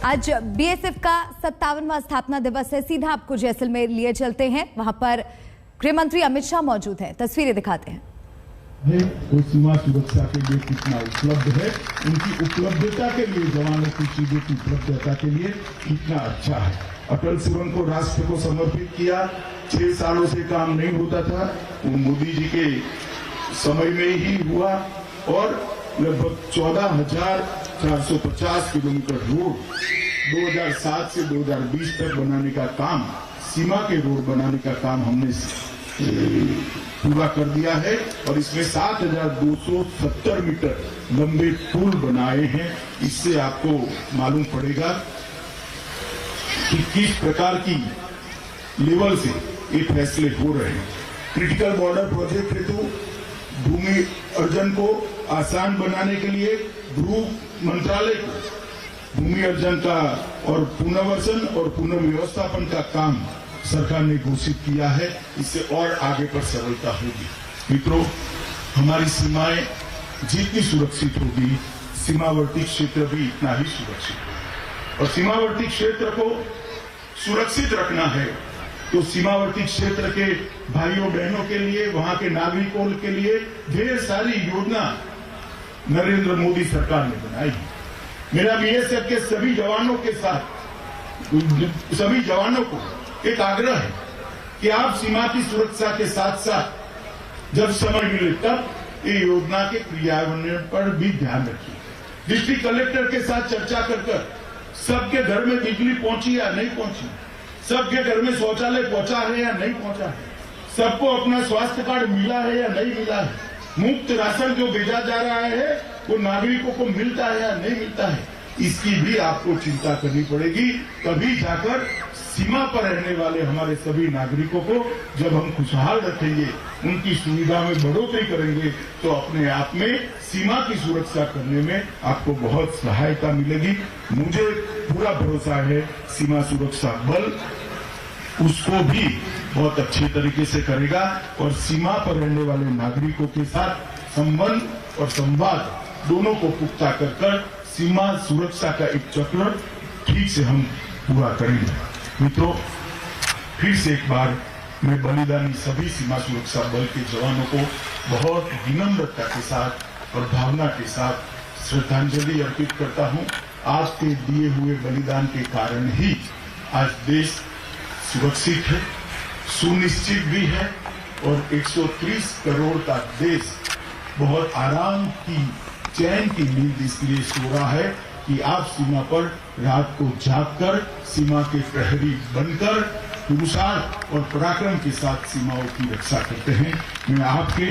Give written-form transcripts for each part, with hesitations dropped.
आज बीएसएफ का 57वां स्थापना दिवस है। सीधा आपको जैसलमेर लिए चलते हैं, वहां पर गृह मंत्री अमित शाह मौजूद हैं। तस्वीरें दिखाते हैं। वो सीमा सुरक्षा के लिए कितना उपलब्ध है, उनकी उपलब्धता के लिए, जवानों की चीजों की उपलब्धता के लिए कितना अच्छा है। अटल सुरंग को राष्ट्र को समर्पित किया। 6 सालों से काम नहीं होता था, वो मोदी जी के समय में ही हुआ और लगभग 14,450 किलोमीटर रोड 2007 से 2020 तक बनाने का काम, सीमा के रोड बनाने का काम हमने पूरा कर दिया है और इसमें 7,270 मीटर लंबे पुल बनाए हैं। इससे आपको मालूम पड़ेगा कि किस प्रकार की लेवल से ये फैसले हो रहे हैं। क्रिटिकल बॉर्डर प्रोजेक्ट हेतु भूमि अर्जन को आसान बनाने के लिए गृह मंत्रालय को भूमि अर्जन का और पुनर्वसन और पुनर्व्यवस्थापन का काम सरकार ने घोषित किया है। इससे और आगे पर सरलता होगी। मित्रों, हमारी सीमाएं जितनी सुरक्षित होगी, सीमावर्ती क्षेत्र भी इतना ही सुरक्षित होगा। और सीमावर्ती क्षेत्र को सुरक्षित रखना है तो सीमावर्ती क्षेत्र के भाइयों बहनों के लिए, वहां के नागरिकों के लिए ढेर सारी योजना नरेंद्र मोदी सरकार ने बनाई है। मेरा बीएसएफ के सभी जवानों के साथ, सभी जवानों को एक आग्रह है कि आप सीमा की सुरक्षा के साथ साथ जब समय मिले तब ये योजना के क्रियान्वयन पर भी ध्यान रखिए। डिस्ट्रिक्ट कलेक्टर के साथ चर्चा कर सबके घर में बिजली पहुंची या नहीं पहुंची, सबके घर में शौचालय पहुंचा है या नहीं पहुंचा है, सबको अपना स्वास्थ्य कार्ड मिला है या नहीं मिला है, मुफ्त राशन जो भेजा जा रहा है वो नागरिकों को मिलता है या नहीं मिलता है, इसकी भी आपको चिंता करनी पड़ेगी। तभी जाकर सीमा पर रहने वाले हमारे सभी नागरिकों को जब हम खुशहाल रखेंगे, उनकी सुविधा में बढ़ोतरी करेंगे, तो अपने आप में सीमा की सुरक्षा करने में आपको बहुत सहायता मिलेगी। मुझे पूरा भरोसा है सीमा सुरक्षा बल उसको भी बहुत अच्छे तरीके से करेगा और सीमा पर रहने वाले नागरिकों के साथ संबंध और संवाद दोनों को पुख्ता कर सीमा सुरक्षा का एक चक्र ठीक से हम पूरा करेंगे। मित्रों, फिर से एक बार मैं बलिदानी सभी सीमा सुरक्षा बल के जवानों को बहुत विनम्रता के साथ और भावना के साथ श्रद्धांजलि अर्पित करता हूं। आपके दिए हुए बलिदान के कारण ही आज देश सुरक्षित है, सुनिश्चित भी है और 130 करोड़ का देश बहुत आराम की, चैन की नींद इसलिए सो रहा है कि आप सीमा पर रात को जागकर सीमा के प्रहरी बनकर पुरुषार्थ और पराक्रम के साथ सीमाओं की रक्षा करते हैं। मैं आपके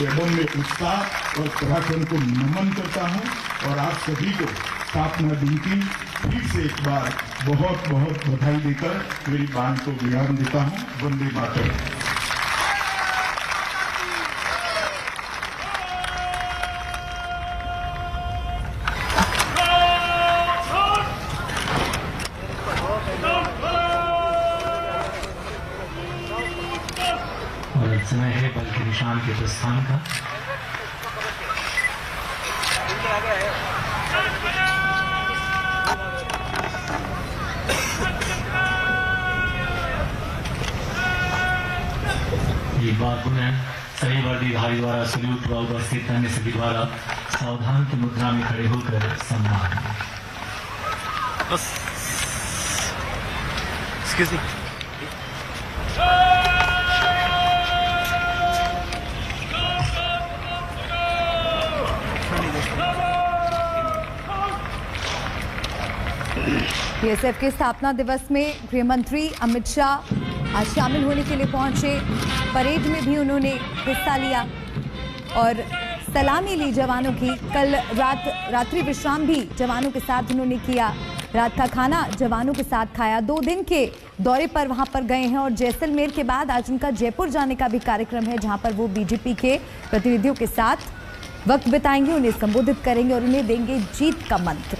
एवं में उत्साह और पराक्रम को नमन करता हूं और आप सभी को स्थापना दिन की फिर से एक बार बहुत बहुत बधाई देकर मेरी बात को विराम देता हूं। वंदे मातरम। समय है बल के निशान के प्रस्थान का। ये बात पुनः सभी वर्दीधारी द्वारा सल्यूट व उपस्थित अन्य सभी द्वारा सावधान की मुद्रा में खड़े होकर सम्मान। Excuse me. बीएसएफ के स्थापना दिवस में गृह मंत्री अमित शाह आज शामिल होने के लिए पहुंचे। परेड में भी उन्होंने हिस्सा लिया और सलामी ली जवानों की। कल रात्रि विश्राम भी जवानों के साथ उन्होंने किया। रात का खाना जवानों के साथ खाया। 2 दिन के दौरे पर वहां पर गए हैं और जैसलमेर के बाद आज उनका जयपुर जाने का भी कार्यक्रम है, जहां पर वो बीजेपी के प्रतिनिधियों के साथ वक्त बिताएंगे, उन्हें संबोधित करेंगे और उन्हें देंगे जीत का मंत्र।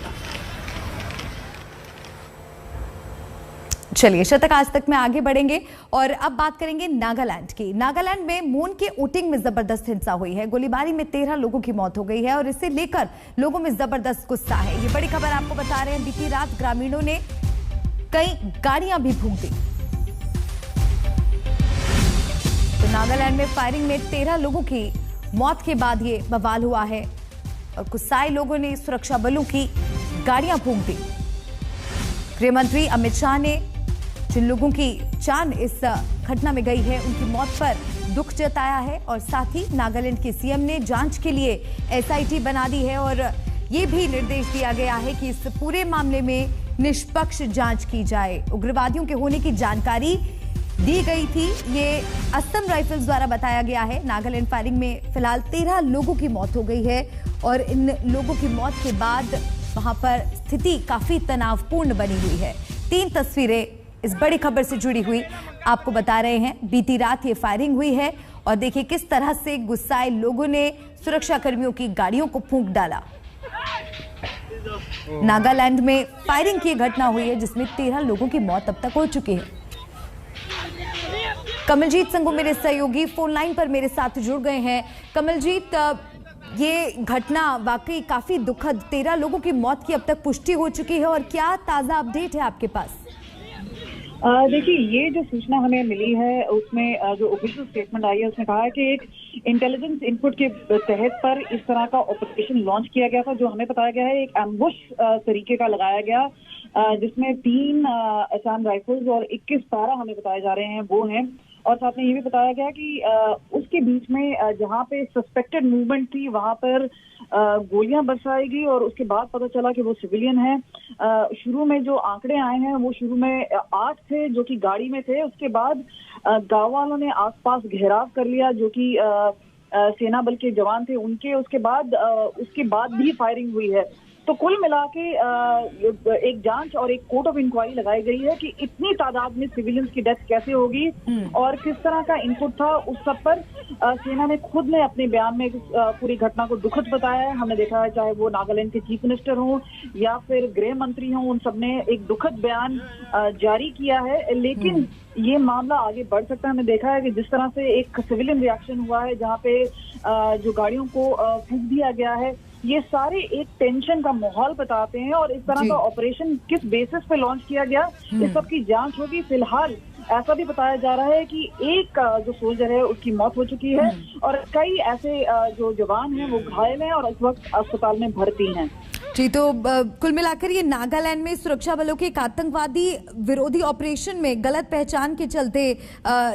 चलिए शतक आज तक में आगे बढ़ेंगे और अब बात करेंगे नागालैंड की। नागालैंड में मून के वोटिंग में जबरदस्त हिंसा हुई है। गोलीबारी में 13 लोगों की मौत हो गई है और इसे लेकर लोगों में जबरदस्त गुस्सा है। ये बड़ी खबर आपको बता रहे हैं। बीती रात ग्रामीणों ने कई गाड़ियां भी फूंक दी। तो नागालैंड में फायरिंग में 13 लोगों की मौत के बाद ये बवाल हुआ है और गुस्साए लोगों ने सुरक्षा बलों की गाड़ियां फूंक दी। गृह मंत्री अमित शाह ने जिन लोगों की जान इस घटना में गई है उनकी मौत पर दुख जताया है और साथ ही नागालैंड के सीएम ने जांच के लिए एसआईटी बना दी है और ये भी निर्देश दिया गया है कि इस पूरे मामले में निष्पक्ष जांच की जाए। उग्रवादियों के होने की जानकारी दी गई थी, ये असम राइफल्स द्वारा बताया गया है। नागालैंड फायरिंग में फिलहाल 13 लोगों की मौत हो गई है और इन लोगों की मौत के बाद वहां पर स्थिति काफी तनावपूर्ण बनी हुई है। 3 तस्वीरें इस बड़ी खबर से जुड़ी हुई आपको बता रहे हैं। बीती रात ये फायरिंग हुई है और देखिए किस तरह से गुस्साए लोगों ने सुरक्षा कर्मियों की गाड़ियों को फूंक डाला। नागालैंड में फायरिंग की घटना हुई है जिसमें 13 लोगों की मौत अब तक हो चुकी है। कमलजीत संगू मेरे सहयोगी फोन लाइन पर मेरे साथ जुड़ गए हैं। कमलजीत, ये घटना वाकई काफी दुखद, 13 लोगों की मौत की अब तक पुष्टि हो चुकी है और क्या ताजा अपडेट है आपके पास? देखिए, ये जो सूचना हमें मिली है उसमें जो ऑफिशियल स्टेटमेंट आई है उसने कहा है कि एक इंटेलिजेंस इनपुट के तहत पर इस तरह का ऑपरेशन लॉन्च किया गया था। जो हमें बताया गया है एक एम्बुश तरीके का लगाया गया जिसमें 3 असम राइफल्स और 21 पैरा हमें बताए जा रहे हैं वो हैं। और साथ में ये भी बताया गया कि उसके बीच में जहां पे सस्पेक्टेड मूवमेंट थी वहां पर गोलियां बरसाई गई और उसके बाद पता चला कि वो सिविलियन है। शुरू में जो आंकड़े आए हैं वो शुरू में 8 थे जो कि गाड़ी में थे। उसके बाद गांव वालों ने आसपास घेराव कर लिया जो कि सेना बल के जवान थे उनके। उसके बाद भी फायरिंग हुई है। तो कुल मिला के एक जांच और एक कोर्ट ऑफ इंक्वायरी लगाई गई है कि इतनी तादाद में सिविलियंस की डेथ कैसे होगी और किस तरह का इनपुट था। उस सब पर सेना ने खुद ने अपने बयान में पूरी घटना को दुखद बताया है। हमने देखा है चाहे वो नागालैंड के चीफ मिनिस्टर हों या फिर गृह मंत्री हों, उन सब ने एक दुखद बयान जारी किया है। लेकिन ये मामला आगे बढ़ सकता है। हमने देखा है कि जिस तरह से एक सिविलियन रिएक्शन हुआ है जहाँ पे जो गाड़ियों को फूंक दिया गया है, ये सारे एक टेंशन का माहौल बताते हैं और इस तरह का ऑपरेशन किस बेसिस पे लॉन्च किया गया इस सब की जांच होगी। फिलहाल ऐसा भी बताया जा रहा है कि एक जो सोल्जर है उसकी मौत हो चुकी है और कई ऐसे जो जवान हैं वो घायल हैं और इस वक्त अस्पताल में भर्ती हैं। जी, तो कुल मिलाकर ये नागालैंड में सुरक्षा बलों के एक आतंकवादी विरोधी ऑपरेशन में गलत पहचान के चलते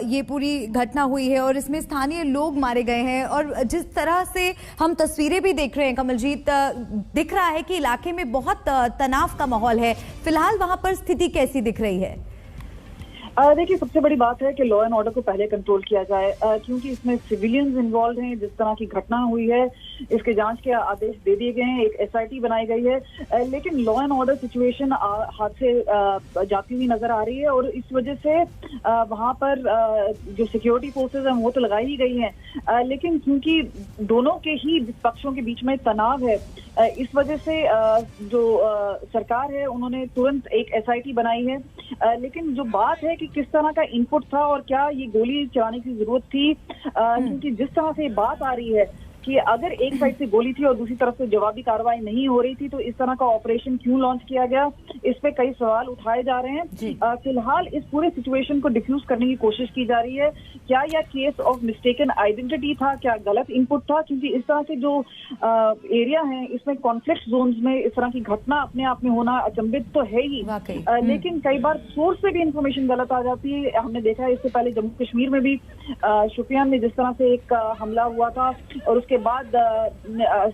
ये पूरी घटना हुई है और इसमें स्थानीय लोग मारे गए हैं। और जिस तरह से हम तस्वीरें भी देख रहे हैं कमलजीत, दिख रहा है कि इलाके में बहुत तनाव का माहौल है। फिलहाल वहां पर स्थिति कैसी दिख रही है? देखिए, सबसे बड़ी बात है कि लॉ एंड ऑर्डर को पहले कंट्रोल किया जाए क्योंकि इसमें सिविलियंस इन्वॉल्व हैं। जिस तरह की घटना हुई है इसके जांच के आदेश दे दिए गए हैं, एक एसआईटी बनाई गई है। लेकिन लॉ एंड ऑर्डर सिचुएशन हाथ से जाती हुई नजर आ रही है और इस वजह से वहां पर जो सिक्योरिटी फोर्सेज हैं वो तो लगाई ही गई हैं। लेकिन क्योंकि दोनों के ही पक्षों के बीच में तनाव है इस वजह से जो सरकार है उन्होंने तुरंत एक एसआईटी बनाई है। लेकिन जो बात है कि किस तरह का इनपुट था और क्या ये गोली चलाने की जरूरत थी, क्योंकि जिस तरह से बात आ रही है कि अगर एक साइड से गोली थी और दूसरी तरफ से जवाबी कार्रवाई नहीं हो रही थी तो इस तरह का ऑपरेशन क्यों लॉन्च किया गया, इस पे कई सवाल उठाए जा रहे हैं। फिलहाल इस पूरे सिचुएशन को डिफ्यूज करने की कोशिश की जा रही है। क्या यह केस ऑफ मिस्टेकन आइडेंटिटी था, क्या गलत इनपुट था? क्योंकि इस तरह से जो एरिया है इसमें कॉन्फ्लिक्ट जोन्स में इस तरह की घटना अपने आप में होना अचंभित तो है ही, लेकिन कई बार सोर्स से भी इंफॉर्मेशन गलत आ जाती है। हमने देखा है इससे पहले जम्मू कश्मीर में भी शोपियान में जिस तरह से एक हमला हुआ था और उसके बाद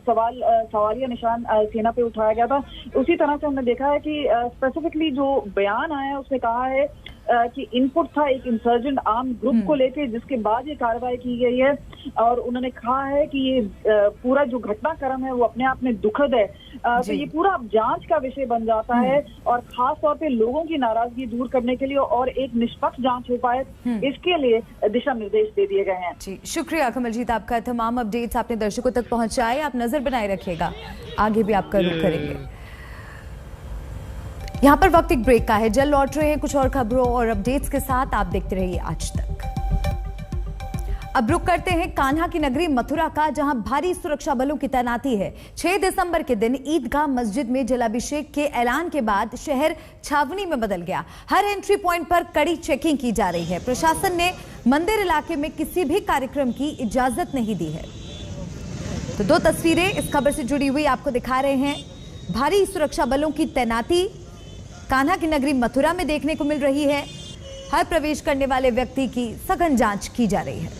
सवालिया निशान सेना पे उठाया गया था। उसी तरह से हमने देखा है कि स्पेसिफिकली जो बयान आया है उसमें कहा है कि इनपुट था एक इंसर्जेंट आर्म ग्रुप को लेके, जिसके बाद ये कार्रवाई की गई है। और उन्होंने कहा है कि ये पूरा जो घटनाक्रम है वो अपने आप में दुखद है। तो ये पूरा अब जांच का विषय बन जाता है और खास तौर पे लोगों की नाराजगी दूर करने के लिए और एक निष्पक्ष जांच हो पाए इसके लिए दिशा निर्देश दे दिए गए हैं। जी, शुक्रिया कमलजीत, आपका तमाम अपडेट्स आपने दर्शकों तक पहुंचाए। आप नजर बनाए रखिएगा, आगे भी आपका रुख करेंगे। यहाँ पर वक्त एक ब्रेक का है, जल्द लौट रहे हैं कुछ और खबरों और अपडेट्स के साथ। आप देखते रहिए आज तक। अब रुक करते हैं कान्हा की नगरी मथुरा का, जहां भारी सुरक्षा बलों की तैनाती है। 6 दिसंबर के दिन ईदगाह मस्जिद में जलाभिषेक के ऐलान के बाद शहर छावनी में बदल गया। हर एंट्री पॉइंट पर कड़ी चेकिंग की जा रही है। प्रशासन ने मंदिर इलाके में किसी भी कार्यक्रम की इजाजत नहीं दी है। तो 2 तस्वीरें इस खबर से जुड़ी हुई आपको दिखा रहे हैं। भारी सुरक्षा बलों की तैनाती कान्हा की नगरी मथुरा में देखने को मिल रही है। हर प्रवेश करने वाले व्यक्ति की सघन जांच की जा रही है।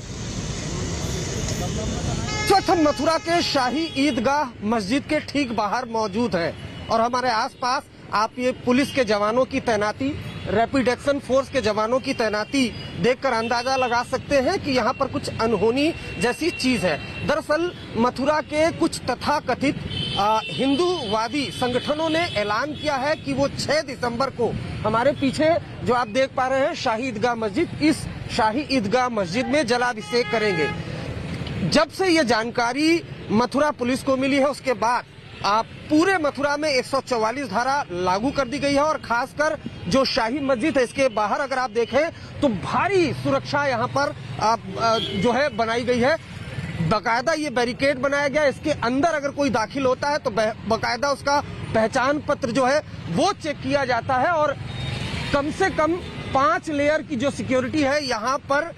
हम मथुरा के शाही ईदगाह मस्जिद के ठीक बाहर मौजूद हैं और हमारे आसपास आप ये पुलिस के जवानों की तैनाती, रैपिड एक्शन फोर्स के जवानों की तैनाती देखकर अंदाजा लगा सकते हैं कि यहाँ पर कुछ अनहोनी जैसी चीज है। दरअसल मथुरा के कुछ तथाकथित हिंदूवादी संगठनों ने ऐलान किया है कि वो 6 दिसंबर को हमारे पीछे जो आप देख पा रहे हैं शाही ईदगाह मस्जिद, इस शाही ईदगाह मस्जिद में जलाभिषेक करेंगे। जब से ये जानकारी मथुरा पुलिस को मिली है उसके बाद पूरे मथुरा में 144 धारा लागू कर दी गई है और खासकर जो शाही मस्जिद है इसके बाहर अगर आप देखें तो भारी सुरक्षा यहाँ पर जो है बनाई गई है। बकायदा ये बैरिकेड बनाया गया। इसके अंदर अगर कोई दाखिल होता है तो बकायदा उसका पहचान पत्र जो है वो चेक किया जाता है और कम से कम 5 लेयर की जो सिक्योरिटी है यहाँ पर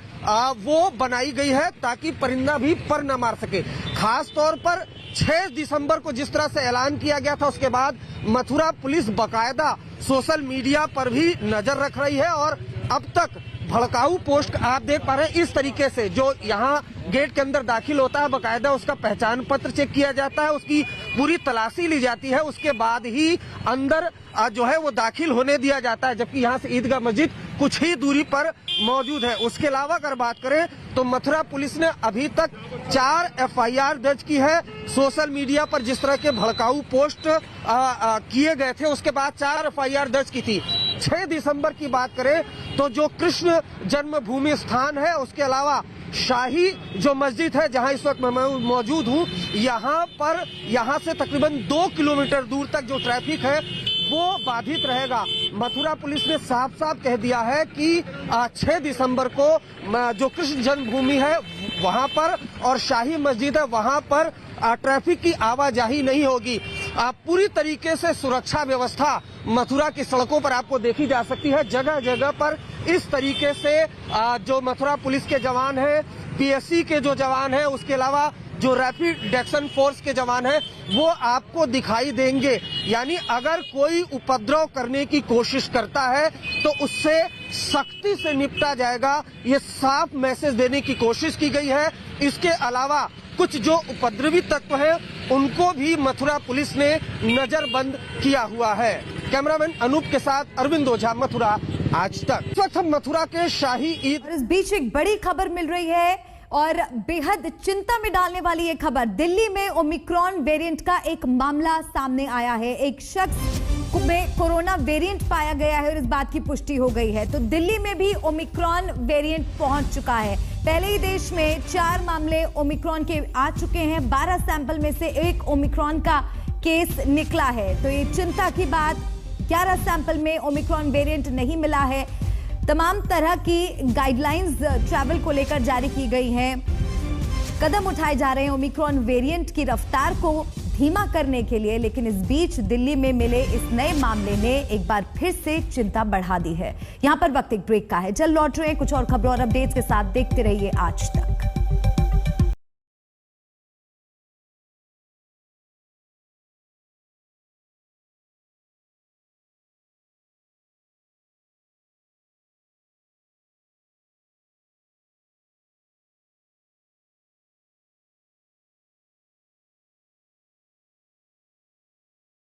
वो बनाई गई है ताकि परिंदा भी पर न मार सके। खास तौर पर 6 दिसंबर को जिस तरह से ऐलान किया गया था उसके बाद मथुरा पुलिस बकायदा सोशल मीडिया पर भी नजर रख रही है और अब तक भड़काऊ पोस्ट आप देख पा रहे हैं। इस तरीके से जो यहाँ गेट के अंदर दाखिल होता है बकायदा उसका पहचान पत्र चेक किया जाता है, उसकी पूरी तलाशी ली जाती है, उसके बाद ही अंदर जो है वो दाखिल होने दिया जाता है। जबकि यहाँ से ईदगाह मस्जिद कुछ ही दूरी पर मौजूद है। उसके अलावा अगर बात करें तो मथुरा पुलिस ने अभी तक 4 FIR दर्ज की है। सोशल मीडिया पर जिस तरह के भड़काऊ पोस्ट किए गए थे उसके बाद 4 FIR दर्ज की थी। 6 दिसंबर की बात करें तो जो कृष्ण जन्मभूमि स्थान है उसके अलावा शाही जो मस्जिद है जहां इस वक्त मैं मौजूद हूं, यहाँ से तकरीबन 2 किलोमीटर दूर तक जो ट्रैफिक है वो बाधित रहेगा। मथुरा पुलिस ने साफ साफ कह दिया है कि 6 दिसंबर को जो कृष्ण जन्मभूमि है वहां पर और शाही मस्जिद है वहां पर ट्रैफिक की आवाजाही नहीं होगी। पूरी तरीके से सुरक्षा व्यवस्था मथुरा की सड़कों पर आपको देखी जा सकती है। जगह जगह पर इस तरीके से जो मथुरा पुलिस के जवान हैं, PSC के जो जवान हैं, उसके अलावा जो रैपिड एक्शन फोर्स के जवान हैं वो आपको दिखाई देंगे। यानी अगर कोई उपद्रव करने की कोशिश करता है तो उससे सख्ती से निपटा जाएगा, ये साफ मैसेज देने की कोशिश की गई है। इसके अलावा कुछ जो उपद्रवी तत्व हैं उनको भी मथुरा पुलिस ने नजरबंद किया हुआ है। कैमरामैन अनूप के साथ अरविंद ओझा, मथुरा आज तक। इस वक्त हम मथुरा के शाही ईद। इस बीच एक बड़ी खबर मिल रही है और बेहद चिंता में डालने वाली ये खबर। दिल्ली में ओमिक्रॉन वेरिएंट का एक मामला सामने आया है। एक शख्स में कोरोना वेरिएंट पाया गया है और इस बात की पुष्टि हो गई है। तो दिल्ली में भी ओमिक्रॉन वेरिएंट पहुंच चुका है। पहले ही देश में 4 मामले ओमिक्रॉन के आ चुके हैं। 12 सैंपल में से एक ओमिक्रॉन का केस निकला है। तो ये चिंता की बात, 11 सैंपल में ओमिक्रॉन वेरिएंट नहीं मिला है। तमाम तरह की गाइडलाइंस ट्रैवल को लेकर जारी की गई हैं। कदम उठाए जा रहे हैं ओमिक्रॉन वेरिएंट की रफ्तार को धीमा करने के लिए। लेकिन इस बीच दिल्ली में मिले इस नए मामले ने एक बार फिर से चिंता बढ़ा दी है। यहां पर वक्त एक ब्रेक का है, जल्द लौट रहे हैं कुछ और खबरों और अपडेट्स के साथ। देखते रहिए आज तक।